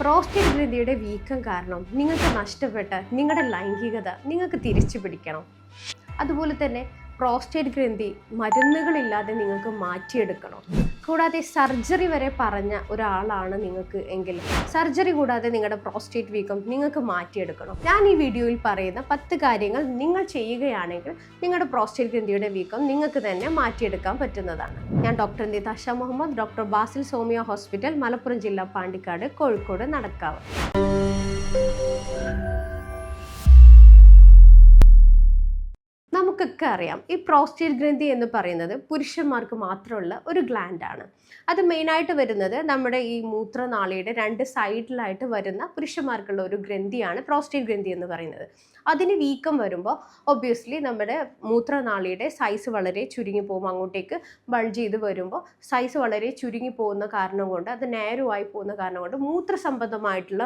Prostate ഗ്രന്ഥിയുടെ വീക്കം കാരണം നിങ്ങൾക്ക് നഷ്ടപ്പെട്ട നിങ്ങളുടെ ലൈംഗികത നിങ്ങൾക്ക് തിരിച്ചു പിടിക്കണം. അതുപോലെ തന്നെ പ്രോസ്റ്റേറ്റ് ഗ്രന്ഥി മരുന്നുകളില്ലാതെ നിങ്ങൾക്ക് മാറ്റിയെടുക്കണം. കൂടാതെ സർജറി വരെ പറഞ്ഞ ഒരാളാണ് നിങ്ങൾക്ക് എങ്കിൽ സർജറി കൂടാതെ നിങ്ങളുടെ പ്രോസ്റ്റേറ്റ് വീക്കം നിങ്ങൾക്ക് മാറ്റിയെടുക്കണം. ഞാൻ ഈ വീഡിയോയിൽ പറയുന്ന 10 കാര്യങ്ങൾ നിങ്ങൾ ചെയ്യുകയാണെങ്കിൽ നിങ്ങളുടെ പ്രോസ്റ്റേറ്റ് ഗ്രന്ഥിയുടെ വീക്കം നിങ്ങൾക്ക് തന്നെ മാറ്റിയെടുക്കാൻ പറ്റുന്നതാണ്. ഞാൻ doctor Nitasha Muhammad, doctor Basil സോമിയ hospital, Malappuram ജില്ല, പാണ്ടിക്കാട്, കോഴിക്കോട്, നടക്കാവ്. നമുക്കൊക്കെ അറിയാം, ഈ പ്രോസ്റ്റേറ്റ് ഗ്രന്ഥി എന്ന് പറയുന്നത് പുരുഷന്മാർക്ക് മാത്രമുള്ള ഒരു ഗ്ലാൻഡാണ്. അത് മെയിനായിട്ട് വരുന്നത് നമ്മുടെ ഈ മൂത്രനാളിയുടെ 2 സൈഡിലായിട്ട് വരുന്ന പുരുഷന്മാർക്കുള്ള ഒരു ഗ്രന്ഥിയാണ് പ്രോസ്റ്റേറ്റ് ഗ്രന്ഥി എന്ന് പറയുന്നത്. അതിന് വീക്കം വരുമ്പോൾ ഒബ്വിയസ്ലി നമ്മുടെ മൂത്രനാളിയുടെ സൈസ് വളരെ ചുരുങ്ങി പോകും. അങ്ങോട്ടേക്ക് ബൾജ് ചെയ്ത് വരുമ്പോൾ സൈസ് വളരെ ചുരുങ്ങി പോകുന്ന കാരണം കൊണ്ട്, അത് നേരുവായി പോകുന്ന കാരണം കൊണ്ട് മൂത്രസംബന്ധമായിട്ടുള്ള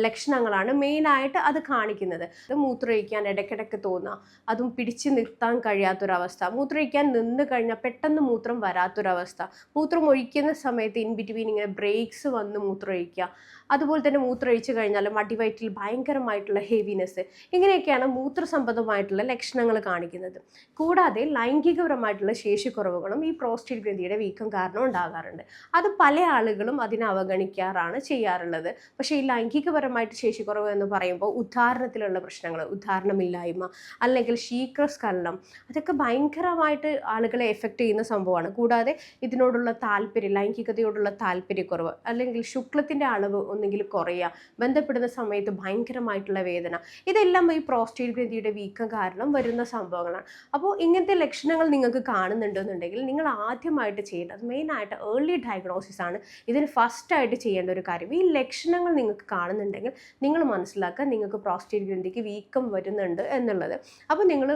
ലക്ഷണങ്ങളാണ് മെയിനായിട്ട് അത് കാണിക്കുന്നത്. അത് മൂത്രമൊഴിക്കാൻ ഇടയ്ക്കിടയ്ക്ക് തോന്നുക, അതും പിടിച്ച് നിർത്താൻ കഴിയാത്തൊരവസ്ഥ, മൂത്രമൊഴിക്കാൻ നിന്ന് കഴിഞ്ഞാൽ പെട്ടെന്ന് മൂത്രം വരാത്തൊരവസ്ഥ, മൂത്രം ഒഴിക്കുന്ന സമയത്ത് ഇൻ ബിറ്റ്വീൻ ഇങ്ങനെ ബ്രേക്സ് വന്ന് മൂത്രമൊഴിക്കുക, അതുപോലെ തന്നെ മൂത്രമൊഴിച്ച് കഴിഞ്ഞാൽ അടിവയറ്റിൽ ഭയങ്കരമായിട്ടുള്ള ഹെവിനെസ്, ഇങ്ങനെയൊക്കെയാണ് മൂത്രസംബന്ധമായിട്ടുള്ള ലക്ഷണങ്ങൾ കാണിക്കുന്നത്. കൂടാതെ ലൈംഗികപരമായിട്ടുള്ള ശേഷിക്കുറവുകളും ഈ പ്രോസ്റ്റേറ്റ് ഗ്രന്ഥിയുടെ വീക്കം കാരണം ഉണ്ടാകാറുണ്ട്. അത് പല ആളുകളും അതിനെ അവഗണിക്കാറാണ് ചെയ്യാറുള്ളത്. പക്ഷേ ഈ ലൈംഗികപരമായിട്ട് ശേഷിക്കുറവ് എന്ന് പറയുമ്പോൾ ഉദാഹരണത്തിലുള്ള പ്രശ്നങ്ങൾ, ഉദാഹരണമില്ലായ്മ, അല്ലെങ്കിൽ ശീഘ്രസ്ഖലനം, അതൊക്കെ ഭയങ്കരമായിട്ട് ആളുകളെ എഫക്റ്റ് ചെയ്യുന്ന സംഭവമാണ്. കൂടാതെ ഇതിനോടുള്ള താല്പര്യം, ലൈംഗികതയോടുള്ള താല്പര്യക്കുറവ്, അല്ലെങ്കിൽ ശുക്ലത്തിൻ്റെ അളവ് ഒന്നെങ്കിൽ കുറയുക, ബന്ധപ്പെടുന്ന സമയത്ത് ഭയങ്കരമായിട്ടുള്ള വേദന, ഇതെല്ലാം ഈ പ്രോസ്റ്റേറ്റ് ഗ്രന്ഥിയുടെ വീക്കം കാരണം വരുന്ന സംഭവങ്ങളാണ്. അപ്പോൾ ഇങ്ങനത്തെ ലക്ഷണങ്ങൾ നിങ്ങൾക്ക് കാണുന്നുണ്ടെന്നുണ്ടെങ്കിൽ നിങ്ങൾ ആദ്യമായിട്ട് ചെയ്യേണ്ടത് മെയിനായിട്ട് ഏർലി ഡയഗ്നോസിസ് ആണ്. ഇതിന് ഫസ്റ്റായിട്ട് ചെയ്യേണ്ട ഒരു കാര്യം. ഈ ലക്ഷണങ്ങൾ നിങ്ങൾക്ക് കാണുന്നുണ്ടെങ്കിൽ നിങ്ങൾ മനസ്സിലാക്കുക നിങ്ങൾക്ക് പ്രോസ്റ്റേറ്റ് ഗ്രന്ഥിക്ക് വീക്കം വരുന്നുണ്ട് എന്നുള്ളത്. അപ്പോൾ നിങ്ങൾ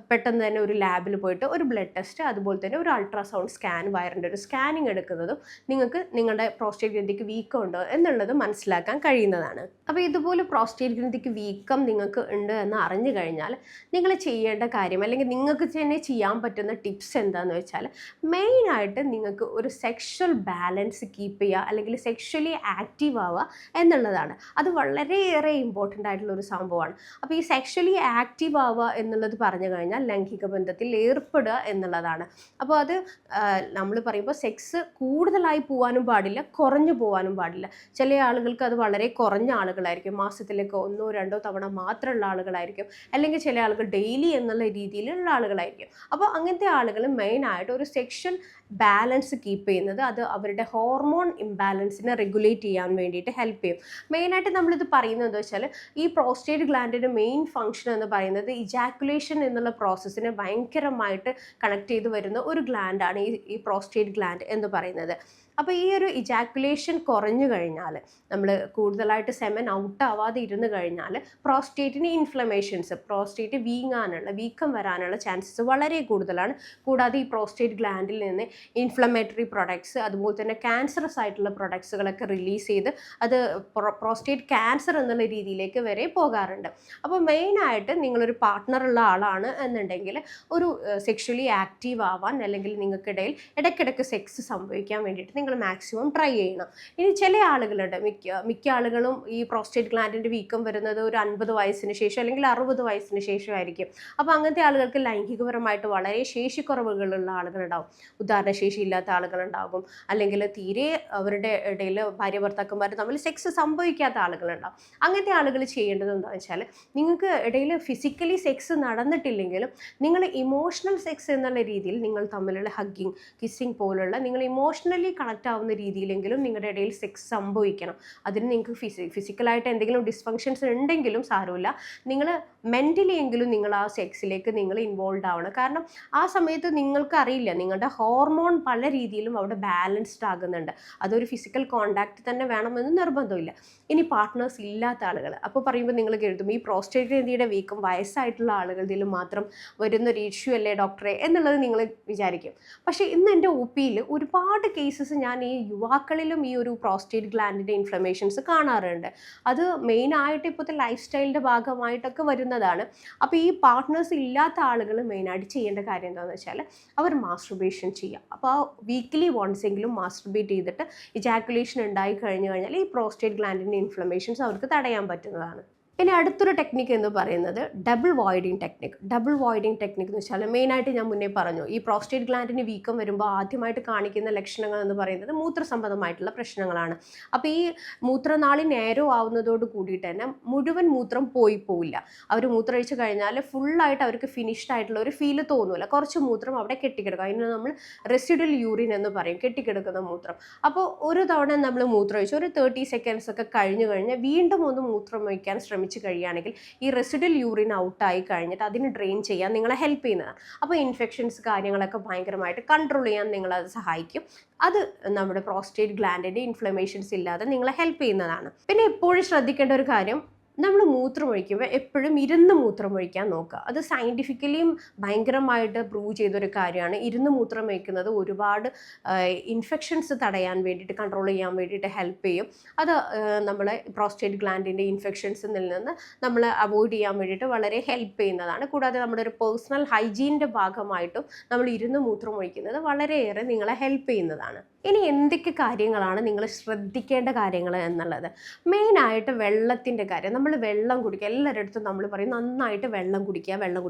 പെട്ടെന്ന് തന്നെ ഒരു ലാബിൽ പോയിട്ട് ഒരു ബ്ലഡ് ടെസ്റ്റ്, അതുപോലെ തന്നെ ഒരു അൾട്രാസൗണ്ട് സ്കാൻ, വയറിൻ്റെ ഒരു സ്കാനിങ് എടുക്കുന്നതും നിങ്ങൾക്ക് നിങ്ങളുടെ പ്രോസ്റ്റേറ്റ് ഗ്രന്ഥിക്ക് വീക്കം ഉണ്ടോ എന്നുള്ളത് മനസ്സിലാക്കാൻ കഴിയുന്നതാണ്. അപ്പോൾ ഇതുപോലെ പ്രോസ്റ്റേറ്റ് ഗ്രന്ഥിക്ക് വീക്കം നിങ്ങൾക്ക് ഉണ്ട് എന്ന് അറിഞ്ഞു കഴിഞ്ഞാൽ നിങ്ങൾ ചെയ്യേണ്ട കാര്യം, അല്ലെങ്കിൽ നിങ്ങൾക്ക് തന്നെ ചെയ്യാൻ പറ്റുന്ന ടിപ്സ് എന്താണെന്ന് വെച്ചാൽ, മെയിനായിട്ട് നിങ്ങൾക്ക് ഒരു സെക്ഷൽ ബാലൻസ് കീപ്പ് ചെയ്യുക, അല്ലെങ്കിൽ സെക്ഷലി ആക്റ്റീവ് ആവുക എന്നുള്ളതാണ്. അത് വളരെയേറെ ഇമ്പോർട്ടൻ്റ് ആയിട്ടുള്ള ഒരു സംഭവമാണ്. അപ്പോൾ ഈ സെക്ഷലി ആക്റ്റീവ് ആവുക എന്നുള്ളത് പറഞ്ഞു കഴിഞ്ഞാൽ ലൈംഗിക ബന്ധത്തിൽ ഏർപ്പെടുക എന്നുള്ളതാണ്. അപ്പോൾ അത് നമ്മൾ പറയുമ്പോൾ സെക്സ് കൂടുതലായി പോകാനും പാടില്ല, കുറഞ്ഞു പോകാനും പാടില്ല. ചില ആളുകൾക്ക് അത് വളരെ കുറഞ്ഞ ആളുകളായിരിക്കും, മാസത്തിലേക്ക് 1-2 തവണ മാത്രമുള്ള ആളുകളായിരിക്കും, അല്ലെങ്കിൽ ചില ആളുകൾ ഡെയിലി എന്നുള്ള രീതിയിലുള്ള ആളുകളായിരിക്കും. അപ്പോൾ അങ്ങനത്തെ ആളുകൾ മെയിനായിട്ട് ഒരു സെക്ഷൽ ബാലൻസ് കീപ്പ് ചെയ്യുന്നത് അത് അവരുടെ ഹോർമോൺ ഇംബാലൻസിനെ റെഗുലേറ്റ് ചെയ്യാൻ വേണ്ടിയിട്ട് ഹെൽപ്പ് ചെയ്യും. മെയിനായിട്ട് നമ്മളിത് പറയുന്നത് എന്താ വെച്ചാൽ, ഈ പ്രോസ്റ്റേറ്റ് ഗ്ലാൻഡിൻ്റെ മെയിൻ ഫംഗ്ഷൻ എന്ന് പറയുന്നത് ഇജാക്കുലേഷൻ എന്നുള്ള പ്രോസസ്സിനെ ഭയങ്കരമായിട്ട് കണക്ട് ചെയ്ത് വരുന്ന ഒരു ഗ്ലാൻഡാണ് ഈ പ്രോസ്റ്റേറ്റ് ഗ്ലാൻഡ് എന്ന് പറയുന്നത്. അപ്പോൾ ഈ ഒരു ഇജാക്കുലേഷൻ കുറഞ്ഞു കഴിഞ്ഞാൽ, നമ്മൾ കൂടുതലായിട്ട് സെമൻ ഔട്ട് ആവാതെ ഇരുന്ന് കഴിഞ്ഞാൽ പ്രോസ്റ്റേറ്റിന് ഇൻഫ്ലമേഷൻസ്, പ്രോസ്റ്റേറ്റ് വീക്കം വരാനുള്ള ചാൻസസ് വളരെ കൂടുതലാണ്. കൂടാതെ ഈ പ്രോസ്റ്റേറ്റ് ഗ്ലാൻഡിൽ നിന്ന് ഇൻഫ്ലമേറ്ററി പ്രൊഡക്ട്സ്, അതുപോലെ തന്നെ ക്യാൻസറസ് ആയിട്ടുള്ള പ്രൊഡക്ട്സുകളൊക്കെ റിലീസ് ചെയ്ത് അത് പ്രോസ്റ്റേറ്റ് ക്യാൻസർ എന്നുള്ള രീതിയിലേക്ക് വരെ പോകാറുണ്ട്. അപ്പോൾ മെയിനായിട്ട് നിങ്ങളൊരു പാർട്ട്ണറുള്ള ആളാണ് എന്നുണ്ടെങ്കിൽ ഒരു സെക്ഷലി ആക്റ്റീവ് ആവാൻ, അല്ലെങ്കിൽ നിങ്ങൾക്കിടയിൽ ഇടയ്ക്കിടയ്ക്ക് സെക്സ് സംഭവിക്കാൻ വേണ്ടിയിട്ട് നിങ്ങൾ മാക്സിമം ട്രൈ ചെയ്യണം. ഇനി ചില ആളുകളുണ്ട്, മിക്ക ആളുകളും ഈ പ്രോസ്റ്റേറ്റ് ഗ്ലാൻഡിൻ്റെ വീക്കം വരുന്നത് ഒരു 50 വയസ്സിന് ശേഷം അല്ലെങ്കിൽ 60 വയസ്സിന് ശേഷമായിരിക്കും. അപ്പോൾ അങ്ങനത്തെ ആളുകൾക്ക് ലൈംഗികപരമായിട്ട് വളരെ ശേഷിക്കുറവുകളുള്ള ആളുകളുണ്ടാവും, ഉദാഹരണശേഷി ഇല്ലാത്ത ആളുകളുണ്ടാകും, അല്ലെങ്കിൽ തീരെ അവരുടെ ഇടയിൽ ഭാര്യ ഭർത്താക്കന്മാർ തമ്മിൽ സെക്സ് സംഭവിക്കാത്ത ആളുകളുണ്ടാവും. അങ്ങനത്തെ ആളുകൾ ചെയ്യേണ്ടത് എന്താണെന്ന് വെച്ചാൽ, നിങ്ങൾക്ക് ഇടയിൽ ഫിസിക്കലി സെക്സ് നടന്നിട്ടില്ലെങ്കിലും നിങ്ങൾ ഇമോഷണൽ സെക്സ് എന്നുള്ള രീതിയിൽ നിങ്ങൾ തമ്മിലുള്ള ഹഗ്ഗിങ്, കിസ്സിങ് പോലുള്ള നിങ്ങൾ ഇമോഷണലി കണക്ട് ആവുന്ന രീതിയിലെങ്കിലും നിങ്ങളുടെ ഇടയിൽ സെക്സ് സംഭവിക്കണം. അതിന് നിങ്ങൾക്ക് ഫിസിക്കലായിട്ട് എന്തെങ്കിലും ഡിസ്ഫങ്ഷൻസ് ഉണ്ടെങ്കിലും സാരമില്ല, നിങ്ങൾ മെൻ്റലി എങ്കിലും നിങ്ങൾ ആ സെക്സിലേക്ക് നിങ്ങൾ ഇൻവോൾവ് ആവണം. കാരണം ആ സമയത്ത് നിങ്ങൾക്ക് അറിയില്ല, നിങ്ങളുടെ ഹോർമോൺ പല രീതിയിലും അവിടെ ബാലൻസ്ഡ് ആകുന്നുണ്ട്. അതൊരു ഫിസിക്കൽ കോണ്ടാക്ട് തന്നെ വേണമെന്ന് നിർബന്ധമില്ല. ഇനി പാർട്ട്നേഴ്സ് ഇല്ലാത്ത ആളുകൾ, അപ്പോൾ പറയുമ്പോൾ നിങ്ങൾ കരുതും ഈ പ്രോസ്റ്റേറ്റ് ഗ്രന്ഥിയുടെ വീക്കം വയസ്സായിട്ടുള്ള ആളുകളിൽ മാത്രം വരുന്നൊരു ഇഷ്യൂ അല്ലേ ഡോക്ടറെ എന്നുള്ളത് നിങ്ങൾ വിചാരിക്കും. പക്ഷേ ഇന്ന് എൻ്റെ OPയിൽ ഒരുപാട് കേസസ് ഞാൻ ഈ യുവാക്കളിലും ഈ ഒരു പ്രോസ്റ്റേറ്റ് ഗ്ലാൻഡിൻ്റെ ഇൻഫ്ലമേഷൻസ് കാണാറുണ്ട്. അത് മെയിനായിട്ട് ഇപ്പോഴത്തെ ലൈഫ് സ്റ്റൈലിൻ്റെ ഭാഗമായിട്ടൊക്കെ വരുന്നതാണ്. അപ്പോൾ ഈ പാർട്ട്നേഴ്സ് ഇല്ലാത്ത ആളുകൾ മെയിനായിട്ട് ചെയ്യേണ്ട കാര്യം എന്താണെന്ന് വെച്ചാൽ അവർ മാസ്റ്റുർബേഷൻ ചെയ്യുക. അപ്പോൾ ആ വീക്ക്ലി വൺസ് എങ്കിലും മാസ്റ്റുർബേറ്റ് ചെയ്തിട്ട് ഇജാക്കുലേഷൻ ഉണ്ടായി കഴിഞ്ഞു കഴിഞ്ഞാൽ ഈ പ്രോസ്റ്റേറ്റ് ഗ്ലാൻഡിൻ്റെ ഇൻഫ്ലമേഷൻസ് അവർക്ക് തടയാൻ പറ്റുന്നതാണ്. ഇനി അടുത്തൊരു ടെക്നിക്ക് എന്ന് പറയുന്നത് double voiding technique. Double voiding technique എന്ന് വെച്ചാൽ മെയിനായിട്ട് ഞാൻ മുന്നേ പറഞ്ഞു, ഈ പ്രോസ്റ്റേറ്റ് ഗ്ലാൻഡിന് വീക്കം വരുമ്പോൾ ആദ്യമായിട്ട് കാണിക്കുന്ന ലക്ഷണങ്ങൾ എന്ന് പറയുന്നത് മൂത്രസംബന്ധമായിട്ടുള്ള പ്രശ്നങ്ങളാണ്. അപ്പോൾ ഈ മൂത്രനാളി നേരോ ആവുന്നതോട് കൂടിയിട്ട് തന്നെ മുഴുവൻ മൂത്രം പോവില്ല. അവർ മൂത്രമൊഴിച്ച് കഴിഞ്ഞാൽ ഫുള്ളായിട്ട് അവർക്ക് ഫിനിഷ്ഡ് ആയിട്ടുള്ള ഒരു ഫീല് തോന്നില്ല. കുറച്ച് മൂത്രം അവിടെ കെട്ടിക്കിടക്കും. അതിന് നമ്മൾ റെസിഡൽ യൂറിൻ എന്ന് പറയും, കെട്ടിക്കിടക്കുന്ന മൂത്രം. അപ്പോൾ ഒരു തവണ നമ്മൾ മൂത്രമൊഴിച്ച് ഒരു 30 സെക്കൻഡ്സ് ഒക്കെ കഴിഞ്ഞ് വീണ്ടും ഒന്ന് മൂത്രം ഒഴിക്കാൻ ശ്രമിച്ചു കഴിയുകയാണെങ്കിൽ ഈ റെസിഡൽ യൂറിൻ ഔട്ടായി കഴിഞ്ഞിട്ട് അതിന് ഡ്രെയിൻ ചെയ്യാൻ നിങ്ങളെ ഹെൽപ്പ് ചെയ്യുന്നതാണ്. അപ്പോൾ ഇൻഫെക്ഷൻസ് കാര്യങ്ങളൊക്കെ ഭയങ്കരമായിട്ട് കൺട്രോൾ ചെയ്യാൻ നിങ്ങളത് സഹായിക്കും. അത് നമ്മുടെ പ്രോസ്റ്റേറ്റ് ഗ്ലാൻഡിൻ്റെ ഇൻഫ്ലമേഷൻസ് ഇല്ലാതെ നിങ്ങളെ ഹെൽപ്പ് ചെയ്യുന്നതാണ്. പിന്നെ എപ്പോഴും ശ്രദ്ധിക്കേണ്ട ഒരു കാര്യം, നമ്മൾ മൂത്രമൊഴിക്കുമ്പോൾ എപ്പോഴും ഇരുന്ന് മൂത്രമൊഴിക്കാൻ നോക്കുക. അത് സയൻറ്റിഫിക്കലിയും ഭയങ്കരമായിട്ട് പ്രൂവ് ചെയ്തൊരു കാര്യമാണ്. ഇരുന്ന് മൂത്രമൊഴിക്കുന്നത് ഒരുപാട് ഇൻഫെക്ഷൻസ് തടയാൻ വേണ്ടിയിട്ട്, കൺട്രോൾ ചെയ്യാൻ വേണ്ടിയിട്ട് ഹെൽപ്പ് ചെയ്യും. അത് നമ്മളെ പ്രോസ്റ്റേറ്റ് ഗ്ലാൻഡിൻ്റെ ഇൻഫെക്ഷൻസിൽ നിന്ന് നമ്മൾ അവോയ്ഡ് ചെയ്യാൻ വേണ്ടിയിട്ട് വളരെ ഹെൽപ്പ് ചെയ്യുന്നതാണ്. കൂടാതെ നമ്മുടെ ഒരു പേഴ്സണൽ ഹൈജീനിൻ്റെ ഭാഗമായിട്ടും നമ്മൾ ഇരുന്ന് മൂത്രമൊഴിക്കുന്നത് വളരെയേറെ നിങ്ങളെ ഹെൽപ്പ് ചെയ്യുന്നതാണ്. ഇനി എന്തൊക്കെ കാര്യങ്ങളാണ് നിങ്ങൾ ശ്രദ്ധിക്കേണ്ട കാര്യങ്ങൾ എന്നുള്ളത്? മെയിനായിട്ട് വെള്ളത്തിൻ്റെ കാര്യം. നമ്മൾ വെള്ളം കുടിക്കുക, എല്ലാവരുടെ നമ്മൾ പറയും നന്നായിട്ട് വെള്ളം കുടിക്കുക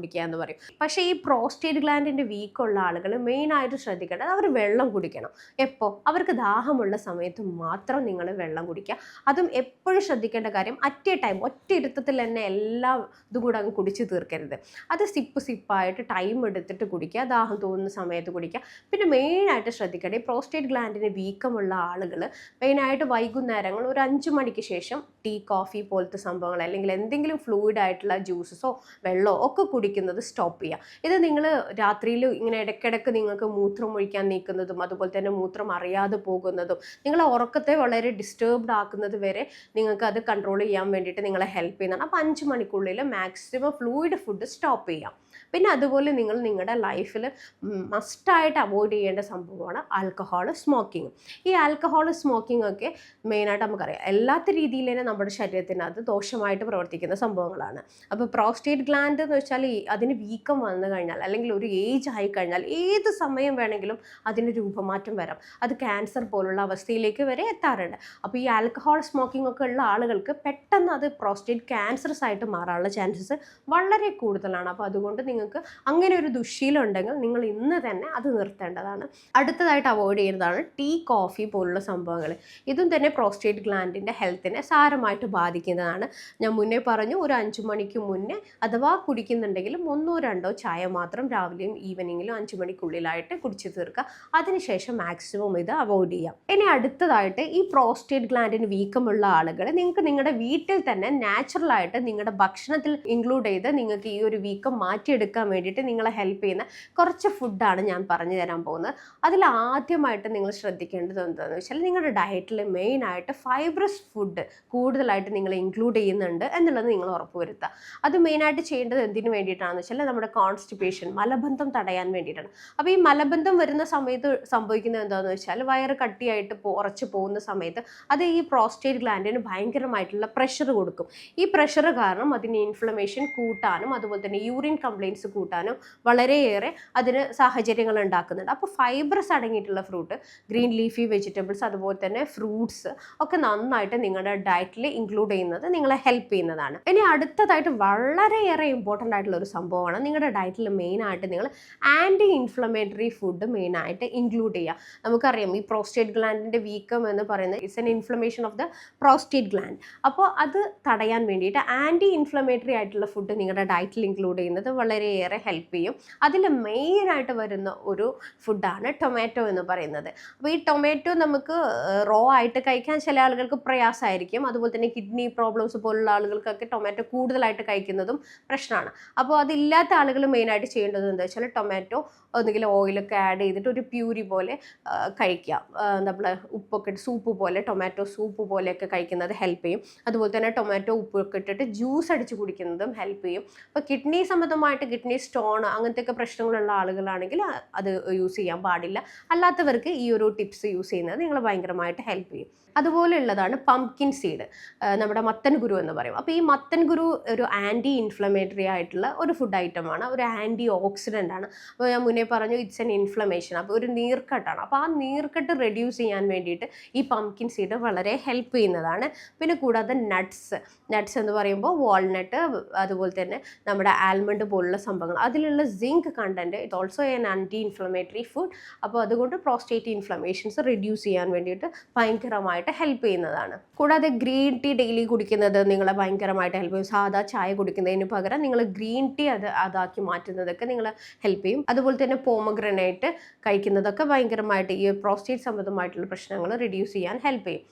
എന്ന് പറയും. പക്ഷേ ഈ പ്രോസ്റ്റേറ്റ് ഗ്ലാൻഡിൻ്റെ വീക്കുള്ള ആളുകൾ മെയിനായിട്ട് ശ്രദ്ധിക്കേണ്ടത് അവർ വെള്ളം കുടിക്കണം. എപ്പോൾ? അവർക്ക് ദാഹമുള്ള സമയത്ത് മാത്രം നിങ്ങൾ വെള്ളം കുടിക്കുക. അതും എപ്പോഴും ശ്രദ്ധിക്കേണ്ട കാര്യം, അറ്റ് എ ടൈം ഒറ്റ ഇരുത്തത്തിൽ തന്നെ എല്ലാ ഇതും കൂടെ അങ്ങ് കുടിച്ച് തീർക്കരുത്. അത് സിപ്പായിട്ട് ടൈം എടുത്തിട്ട് കുടിക്കുക, ദാഹം തോന്നുന്ന സമയത്ത് കുടിക്കുക. പിന്നെ മെയിനായിട്ട് ശ്രദ്ധിക്കേണ്ടത്, ഈ പ്രോസ്റ്റേറ്റ് ഗ്ലാൻഡിന് വീക്കമുള്ള ആളുകൾ മെയിനായിട്ട് വൈകുന്നേരങ്ങൾ ഒരു 5 മണിക്ക് ശേഷം ടീ, കോഫി പോലത്തെ സംഭവങ്ങൾ അല്ലെങ്കിൽ എന്തെങ്കിലും ഫ്ലൂയിഡ് ആയിട്ടുള്ള ജ്യൂസസോ വെള്ളമോ ഒക്കെ കുടിക്കുന്നത് സ്റ്റോപ്പ് ചെയ്യുക. ഇത് നിങ്ങൾ രാത്രിയിൽ ഇങ്ങനെ ഇടയ്ക്കിടയ്ക്ക് നിങ്ങൾക്ക് മൂത്രം ഒഴിക്കാൻ നീക്കുന്നതും അതുപോലെ തന്നെ മൂത്രം അറിയാതെ പോകുന്നതും നിങ്ങളെ ഉറക്കത്തെ വളരെ ഡിസ്റ്റർബ്ഡ് ആക്കുന്നത് വരെ നിങ്ങൾക്ക് അത് കൺട്രോൾ ചെയ്യാൻ വേണ്ടിയിട്ട് നിങ്ങളെ ഹെൽപ്പ് ചെയ്യുന്നതാണ്. അപ്പോൾ 5 മണിക്കുള്ളിൽ മാക്സിമം ഫ്ലൂയിഡ് ഫുഡ് സ്റ്റോപ്പ് ചെയ്യാം. പിന്നെ അതുപോലെ നിങ്ങൾ നിങ്ങളുടെ ലൈഫിൽ മസ്റ്റായിട്ട് അവോയ്ഡ് ചെയ്യേണ്ട സംഭവമാണ് ആൽക്കഹോൾ, സ്മോക്കിങ്. ഈ ആൽക്കഹോൾ, സ്മോക്കിംഗ് ഒക്കെ മെയിനായിട്ട് നമുക്കറിയാം എല്ലാത്ത രീതിയിൽ തന്നെ നമ്മുടെ ശരീരത്തിന് അത് ദോഷമായിട്ട് പ്രവർത്തിക്കുന്ന സംഭവങ്ങളാണ്. അപ്പോൾ പ്രോസ്റ്റേറ്റ് ഗ്ലാൻഡ് എന്ന് വെച്ചാൽ അതിന് വീക്കം വന്നു കഴിഞ്ഞാൽ അല്ലെങ്കിൽ ഒരു ഏജ് ആയി കഴിഞ്ഞാൽ ഏത് സമയം വേണമെങ്കിലും അതിന് രൂപമാറ്റം വരാം. അത് ക്യാൻസർ പോലുള്ള അവസ്ഥയിലേക്ക് വരെ എത്താറുണ്ട്. അപ്പോൾ ഈ ആൽക്കഹോൾ, സ്മോക്കിംഗ് ഒക്കെ ഉള്ള ആളുകൾക്ക് പെട്ടെന്ന് അത് പ്രോസ്റ്റേറ്റ് ക്യാൻസറസ് ആയിട്ട് മാറാനുള്ള ചാൻസസ് വളരെ കൂടുതലാണ്. അപ്പോൾ അതുകൊണ്ട് നിങ്ങൾക്ക് അങ്ങനെ ഒരു ദുശ്ശീലം ഉണ്ടെങ്കിൽ നിങ്ങൾ ഇന്ന് തന്നെ അത് നിർത്തേണ്ടതാണ്. അടുത്തതായിട്ട് അവോയ്ഡ് ചെയ്യുന്നതാണ് ടീ, കോഫി പോലുള്ള സംഭവങ്ങൾ. ഇതും തന്നെ പ്രോസ്റ്റേറ്റ് ഗ്ലാൻഡിൻ്റെ ഹെൽത്തിനെ സാരമായിട്ട് ബാധിക്കുന്നതാണ്. ഞാൻ മുന്നേ പറഞ്ഞു, ഒരു 5 മണിക്ക് മുന്നേ അഥവാ കുടിക്കുന്നുണ്ടെങ്കിലും 1-2 ചായ മാത്രം രാവിലെയും ഈവനിങ്ങിലും 5 മണിക്കുള്ളിലായിട്ട് കുടിച്ച് തീർക്കുക. അതിനുശേഷം മാക്സിമം ഇത് അവോയ്ഡ് ചെയ്യാം. ഇനി അടുത്തതായിട്ട്, ഈ പ്രോസ്റ്റേറ്റ് ഗ്ലാൻഡിന് വീക്കമുള്ള ആളുകൾ നിങ്ങൾക്ക് നിങ്ങളുടെ വീട്ടിൽ തന്നെ നാച്ചുറലായിട്ട് നിങ്ങളുടെ ഭക്ഷണത്തിൽ ഇൻക്ലൂഡ് ചെയ്ത് നിങ്ങൾക്ക് ഈ ഒരു വീക്കം മാറ്റിയെടുക്കാൻ വേണ്ടിയിട്ട് നിങ്ങളെ ഹെൽപ്പ് ചെയ്യുന്ന കുറച്ച് ഫുഡാണ് ഞാൻ പറഞ്ഞു തരാൻ പോകുന്നത്. അതിൽ ആദ്യമായിട്ട് നിങ്ങൾ ശ്രദ്ധിക്കേണ്ടത് എന്താണെന്ന് വെച്ചാൽ, നിങ്ങളുടെ ഡയറ്റിൽ മെയിനായിട്ട് ഫൈബ്രസ് ഫുഡ് കൂടുതലായിട്ട് നിങ്ങൾ ഇൻക്ലൂഡ് ചെയ്യുന്നുണ്ട് എന്നുള്ളത് നിങ്ങൾ ഉറപ്പുവരുത്തുക. അത് മെയിനായിട്ട് ചെയ്യേണ്ടത് എന്തിനു വേണ്ടിയിട്ടാണെന്ന് വെച്ചാൽ, നമ്മുടെ കോൺസ്റ്റിപ്പേഷൻ, മലബന്ധം തടയാൻ വേണ്ടിയിട്ടാണ്. അപ്പോൾ ഈ മലബന്ധം വരുന്ന സമയത്ത് സംഭവിക്കുന്നത് എന്താണെന്ന് വെച്ചാൽ, വയറ് കട്ടിയായിട്ട് ഉറച്ചു പോകുന്ന സമയത്ത് അത് ഈ പ്രോസ്റ്റേറ്റ് ഗ്ലാൻഡിന് ഭയങ്കരമായിട്ടുള്ള പ്രഷർ കൊടുക്കും. ഈ പ്രഷർ കാരണം അതിന് ഇൻഫ്ലമേഷൻ കൂട്ടാനും അതുപോലെ തന്നെ യൂറിൻ കംപ്ലയിൻറ്റ്സ് കൂട്ടാനും വളരെയേറെ അതിന് സാഹചര്യങ്ങൾ ഉണ്ടാക്കുന്നുണ്ട്. അപ്പോൾ ഫൈബ്രസ് അടങ്ങിയിട്ടുള്ള ഫ്രൂട്ട്, ഗ്രീൻ ലീഫി വെജിറ്റബിൾസ് അതുപോലെ തന്നെ ഫ്രൂട്ട്സ് ഒക്കെ നന്നായിട്ട് നിങ്ങളുടെ ഡയറ്റിൽ ഇൻക്ലൂഡ് ചെയ്യുന്നത് നിങ്ങളെ ഹെൽപ്പ് ചെയ്യുന്നതാണ്. ഇനി അടുത്തതായിട്ട് വളരെയേറെ ഇമ്പോർട്ടൻ്റ് ആയിട്ടുള്ള ഒരു സംഭവമാണ്, നിങ്ങളുടെ ഡയറ്റിൽ മെയിനായിട്ട് നിങ്ങൾ ആൻറ്റി ഇൻഫ്ലമേറ്ററി ഫുഡ് മെയിനായിട്ട് ഇൻക്ലൂഡ് ചെയ്യുക. നമുക്കറിയാം ഈ പ്രോസ്റ്റേറ്റ് ഗ്ലാൻഡിൻ്റെ വീക്കം എന്ന് പറയുന്നത് it's an inflammation of the prostate gland. അപ്പോൾ അത് തടയാൻ വേണ്ടിയിട്ട് ആൻറ്റി ഇൻഫ്ലമേറ്ററി ആയിട്ടുള്ള ഫുഡ് നിങ്ങളുടെ ഡയറ്റിൽ ഇൻക്ലൂഡ് ചെയ്യുന്നത് വളരെയേറെ ഹെൽപ്പ് ചെയ്യും. അതിൽ മെയിനായിട്ട് വരുന്ന ഒരു ഫുഡാണ് ടൊമാറ്റോ എന്ന് പറയുന്നത്. അപ്പോൾ ഈ ടൊമാറ്റോ നമുക്ക് റോ ആയിട്ട് കഴിക്കാൻ ചില ആളുകൾക്ക് പ്രയാസമായിരിക്കും. അതുപോലെ അതുപോലെ തന്നെ കിഡ്നി പ്രോബ്ലംസ് പോലുള്ള ആളുകൾക്കൊക്കെ ടൊമാറ്റോ കൂടുതലായിട്ട് കഴിക്കുന്നതും പ്രശ്നമാണ്. അപ്പോൾ അതില്ലാത്ത ആളുകൾ മെയിനായിട്ട് ചെയ്യേണ്ടത് എന്താ വെച്ചാൽ ടൊമാറ്റോ ഒന്നുകിൽ ഓയിലൊക്കെ ആഡ് ചെയ്തിട്ട് ഒരു പ്യൂരി പോലെ കഴിക്കുക. നമ്മൾ ഉപ്പൊക്കെ ഇട്ട് സൂപ്പ് പോലെ, ടൊമാറ്റോ സൂപ്പ് പോലെയൊക്കെ കഴിക്കുന്നത് ഹെൽപ്പ് ചെയ്യും. അതുപോലെ തന്നെ ടൊമാറ്റോ ഉപ്പൊക്കെ ഇട്ടിട്ട് ജ്യൂസ് അടിച്ച് കുടിക്കുന്നതും ഹെൽപ്പ് ചെയ്യും. അപ്പോൾ കിഡ്നി സംബന്ധമായിട്ട് കിഡ്നി സ്റ്റോൺ അങ്ങനത്തെയൊക്കെ പ്രശ്നങ്ങളുള്ള ആളുകളാണെങ്കിൽ അത് യൂസ് ചെയ്യാൻ പാടില്ല. അല്ലാത്തവർക്ക് ഈ ഒരു ടിപ്സ് യൂസ് ചെയ്യുന്നത് നിങ്ങളെ ഭയങ്കരമായിട്ട് ഹെൽപ്പ് ചെയ്യും. അതുപോലെയുള്ളതാണ് പംകിൻ സീഡ്, നമ്മുടെ മത്തൻ കുരു എന്ന് പറയും. അപ്പോൾ ഈ മത്തൻ കുരു ഒരു ആൻറ്റി ഇൻഫ്ലമേറ്ററി ആയിട്ടുള്ള ഒരു ഫുഡ് ഐറ്റമാണ്, ഒരു ആൻറ്റി ഓക്സിഡൻ്റ് ആണ്. അപ്പോൾ ഞാൻ മുന്നേ പറഞ്ഞു ഇറ്റ്സ് എൻ ഇൻഫ്ലമേഷൻ, അപ്പോൾ ഒരു നീർക്കെട്ടാണ്. അപ്പോൾ ആ നീർക്കെട്ട് റെഡ്യൂസ് ചെയ്യാൻ വേണ്ടിയിട്ട് ഈ പംകിൻ സീഡ് വളരെ ഹെൽപ്പ് ചെയ്യുന്നതാണ്. പിന്നെ കൂടാതെ നട്ട്സ് എന്ന് പറയുമ്പോൾ വാൾനട്ട്, അതുപോലെ തന്നെ നമ്മുടെ ആൽമണ്ട് പോലുള്ള സംഭവങ്ങൾ, അതിലുള്ള സിങ്ക് കണ്ടൻറ്റ് ഇത് also an anti inflammatory food. അപ്പോൾ അതുകൊണ്ട് പ്രോസ്റ്റേറ്റ് ഇൻഫ്ലമേഷൻസ് റിഡ്യൂസ് ചെയ്യാൻ വേണ്ടിയിട്ട് ഭയങ്കരമായിട്ട് ഹെൽപ്പ് ചെയ്യുന്നതാണ്. കൂടാതെ ഗ്രീൻ ടീ ഡെയിലി കുടിക്കുന്നത് നിങ്ങളെ ഭയങ്കരമായിട്ട് ഹെൽപ്പ് ചെയ്യും. സാധാ ചായ കുടിക്കുന്നതിന് പകരം നിങ്ങൾ ഗ്രീൻ ടീ അതാക്കി മാറ്റുന്നതൊക്കെ നിങ്ങളെ ഹെൽപ്പ് ചെയ്യും. അതുപോലെ തന്നെ പോമഗ്രനേറ്റ് കഴിക്കുന്നതൊക്കെ ഭയങ്കരമായിട്ട് ഈ പ്രോസ്റ്റേറ്റ് സംബന്ധമായിട്ടുള്ള പ്രശ്നങ്ങൾ റിഡ്യൂസ് ചെയ്യാൻ ഹെൽപ്പ് ചെയ്യും.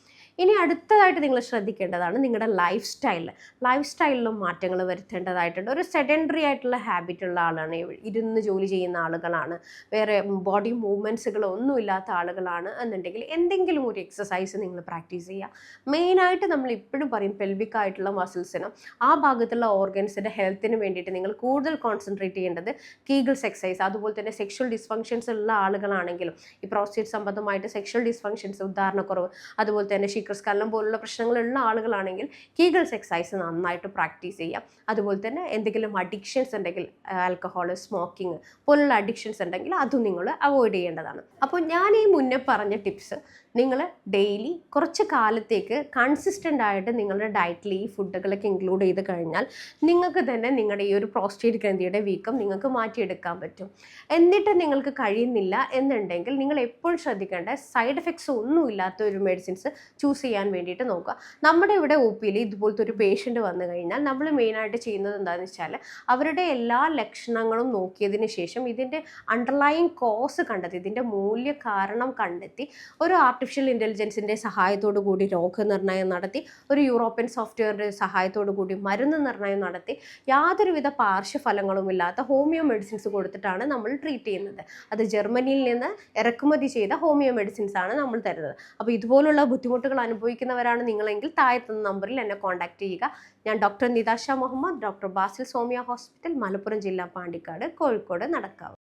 ഇനി അടുത്തതായിട്ട് നിങ്ങൾ ശ്രദ്ധിക്കേണ്ടതാണ് നിങ്ങളുടെ ലൈഫ് സ്റ്റൈലിലും മാറ്റങ്ങൾ വരുത്തേണ്ടതായിട്ടുണ്ട്. ഒരു സെഡൻഡറി ആയിട്ടുള്ള ഹാബിറ്റ് ഉള്ള ആളാണ്, ഇരുന്ന് ജോലി ചെയ്യുന്ന ആളുകളാണ്, വേറെ ബോഡി മൂവ്മെൻറ്റ്സുകളൊന്നും ഇല്ലാത്ത ആളുകളാണ് എന്നുണ്ടെങ്കിൽ എന്തെങ്കിലും ഒരു എക്സസൈസ് നിങ്ങൾ പ്രാക്ടീസ് ചെയ്യുക. മെയിനായിട്ട് നമ്മൾ ഇപ്പോഴും പറയും പെൽവിക് ആയിട്ടുള്ള മസിൽസിനും ആ ഭാഗത്തുള്ള ഓർഗൻസിൻ്റെ ഹെൽത്തിന് വേണ്ടിയിട്ട് നിങ്ങൾ കൂടുതൽ കോൺസെൻട്രേറ്റ് ചെയ്യേണ്ടത് കീഗിൾസ് എക്സസൈസ്. അതുപോലെ തന്നെ സെക്ഷൽ ഡിസ്ഫങ്ഷൻസ് ഉള്ള ആളുകളാണെങ്കിലും ഈ പ്രോസ്റ്റേറ്റ് സംബന്ധമായിട്ട് സെക്ഷൽ ഡിസ്ഫങ്ഷൻസ്, ഉദാഹരണക്കുറവ്, അതുപോലെ തന്നെ ശീഘ്രസ്ഖലനം പോലുള്ള പ്രശ്നങ്ങളുള്ള ആളുകളാണെങ്കിൽ കീഗിൾസ് എക്സസൈസ് നന്നായിട്ട് പ്രാക്ടീസ് ചെയ്യാം. അതുപോലെ തന്നെ എന്തെങ്കിലും അഡിക്ഷൻസ് ഉണ്ടെങ്കിൽ ആൽക്കഹോൾ, സ്മോക്കിംഗ് പോലുള്ള അഡിക്ഷൻസ് ഉണ്ടെങ്കിൽ അതും നിങ്ങൾ അവോയ്ഡ് ചെയ്യേണ്ടതാണ്. അപ്പോൾ ഞാൻ ഈ മുന്നേ പറഞ്ഞ ടിപ്സ് നിങ്ങൾ ഡെയിലി കുറച്ച് കാലത്തേക്ക് കൺസിസ്റ്റൻ്റ് ആയിട്ട് നിങ്ങളുടെ ഡയറ്റിൽ ഈ ഫുഡുകളൊക്കെ ഇൻക്ലൂഡ് ചെയ്ത് കഴിഞ്ഞാൽ നിങ്ങൾക്ക് തന്നെ നിങ്ങളുടെ ഈ ഒരു പ്രോസ്റ്റേറ്റ് ഗ്രന്ഥിയുടെ വീക്കം നിങ്ങൾക്ക് മാറ്റിയെടുക്കാൻ പറ്റും. എന്നിട്ട് നിങ്ങൾക്ക് കഴിയുന്നില്ല എന്നുണ്ടെങ്കിൽ നിങ്ങൾ എപ്പോഴും ശ്രദ്ധിക്കേണ്ട സൈഡ് എഫക്ട്സ് ഒന്നും ഇല്ലാത്ത ഒരു മെഡിസിൻസ് ചൂസ് ചെയ്യാൻ വേണ്ടിയിട്ട് നോക്കുക. നമ്മുടെ ഇവിടെ ഒ പിയിൽ ഇതുപോലത്തെ ഒരു പേഷ്യൻ്റ് വന്നു കഴിഞ്ഞാൽ നമ്മൾ മെയിനായിട്ട് ചെയ്യുന്നത് എന്താണെന്ന് വെച്ചാൽ അവരുടെ എല്ലാ ലക്ഷണങ്ങളും നോക്കിയതിന് ശേഷം ഇതിൻ്റെ അണ്ടർലൈങ് കോസ് കണ്ടെത്തി, ഇതിൻ്റെ മൂല്യ കാരണം കണ്ടെത്തി ഒരു ആർട്ടിഫിഷ്യൽ ഇൻ്റലിജൻസിൻ്റെ സഹായത്തോടു കൂടി രോഗനിർണയം നടത്തി, ഒരു യൂറോപ്യൻ സോഫ്റ്റ്വെയറിൻ്റെ സഹായത്തോടു കൂടി മരുന്ന് നിർണയം നടത്തി യാതൊരുവിധ പാർശ്വഫലങ്ങളുമില്ലാത്ത ഹോമിയോ മെഡിസിൻസ് കൊടുത്തിട്ടാണ് നമ്മൾ ട്രീറ്റ് ചെയ്യുന്നത്. അത് ജർമ്മനിയിൽ നിന്ന് ഇറക്കുമതി ചെയ്ത ഹോമിയോ മെഡിസിൻസ് ആണ് നമ്മൾ തരുന്നത്. അപ്പോൾ ഇതുപോലുള്ള ബുദ്ധിമുട്ടുകൾ അനുഭവിക്കുന്നവരാണ് നിങ്ങളെങ്കിൽ താഴത്തുന്ന നമ്പറിൽ എന്നെ കോൺടാക്ട് ചെയ്യുക. ഞാൻ doctor Nitasha Muhammad, doctor Basil സോമിയ hospital, Malappuram ജില്ല, പാണ്ടിക്കാട്, കോഴിക്കോട്, നടക്കാവ്.